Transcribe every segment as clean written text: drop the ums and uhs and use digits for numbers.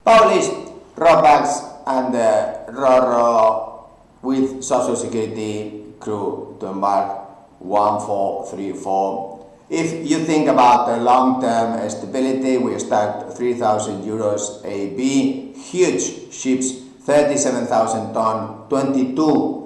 Polish rollbacks and Roro with Social Security crew to Embark 1434. If you think about the long-term stability, we start 3,000 euros AB, huge ships, 37,000 ton, 22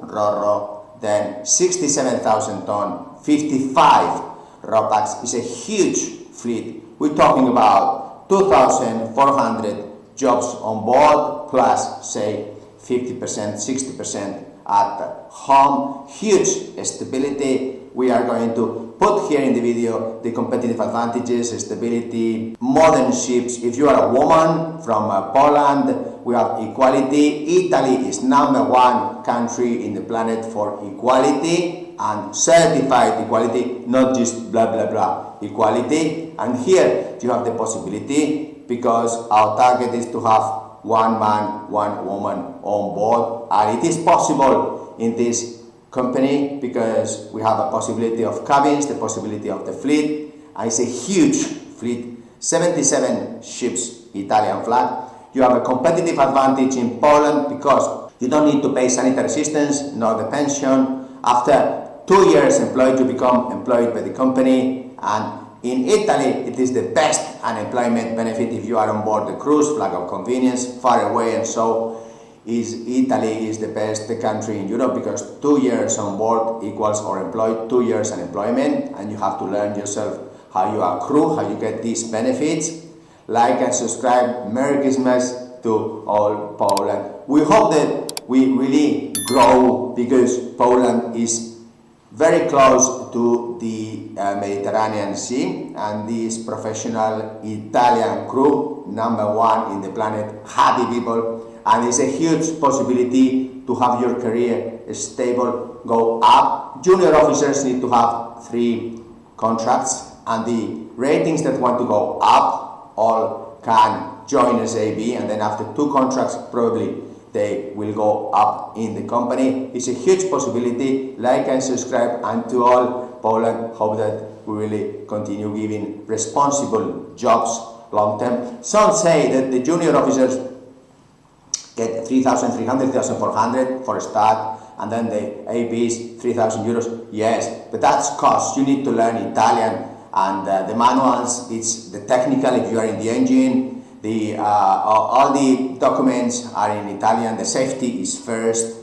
Roro, then 67,000 ton, 55 rollbacks. Is a huge fleet. We're talking about 2,400 jobs on board, plus say 50%, 60% at home. Huge stability. We are going to put here in the video the competitive advantages, stability, modern ships. If you are a woman from Poland, we have equality. Italy is #1 country in the planet for equality and certified equality, not just blah blah blah equality. And here you have the possibility, because our target is to have one man, one woman on board, and it is possible in this company because we have a possibility of cabins, the possibility of the fleet, and it's a huge fleet, 77 ships, Italian flag. You have a competitive advantage in Poland because you don't need to pay sanitary assistance, nor the pension. After 2 years employed, you become employed by the company, and in Italy, it is the best unemployment benefit if you are on board the cruise, flag of convenience, far away, and so Italy is the best country in Europe because 2 years on board equals or employed 2 years unemployment, and you have to learn yourself how you accrue, how you get these benefits. Like and subscribe. Merry Christmas to all Poland. We hope that we really grow because Poland is very close to the Mediterranean Sea, and this professional Italian crew, #1 in the planet, happy people, and it's a huge possibility to have your career stable, go up. Junior officers need to have 3 contracts, and the ratings that want to go up all can join as AB, and then after 2 contracts probably they will go up in the company. It's a huge possibility. Like and subscribe, and to all Poland, hope that we really continue giving responsible jobs long term. Some say that the junior officers get 3,300, 3,400 for a start, and then the ABs 3,000 euros. Yes, but that's cost. You need to learn Italian, and the manuals, it's the technical if you are in the engine. All the documents are in Italian. The safety is first,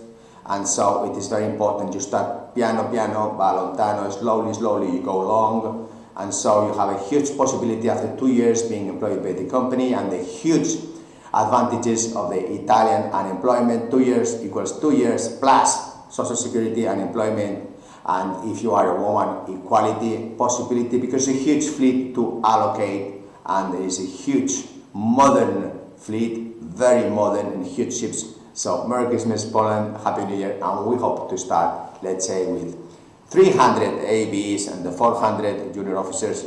and so it is very important. You start piano piano, va lontano, slowly you go long, and so you have a huge possibility after 2 years being employed by the company, and the huge advantages of the Italian unemployment. 2 years equals 2 years plus Social Security unemployment, and if you are a woman, equality possibility, because a huge fleet to allocate, and there is a huge modern fleet, very modern and huge ships. So Merry Christmas Poland, Happy New Year, and we hope to start, let's say, with 300 ABs and the 400 junior officers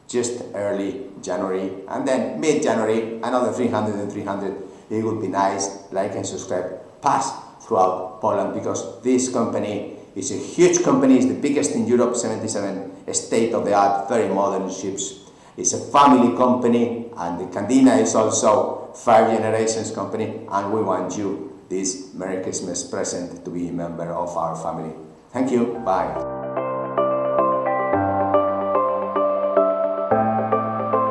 just early January, and then mid-January another 300 and 300. It would be nice. Like and subscribe. Pass throughout Poland, because this company is a huge company. It's the biggest in Europe, 77 state-of-the-art, very modern ships. It's a family company, and the Candina is also 5 generations company, and we want you this Merry Christmas present to be a member of our family. Thank you. Bye.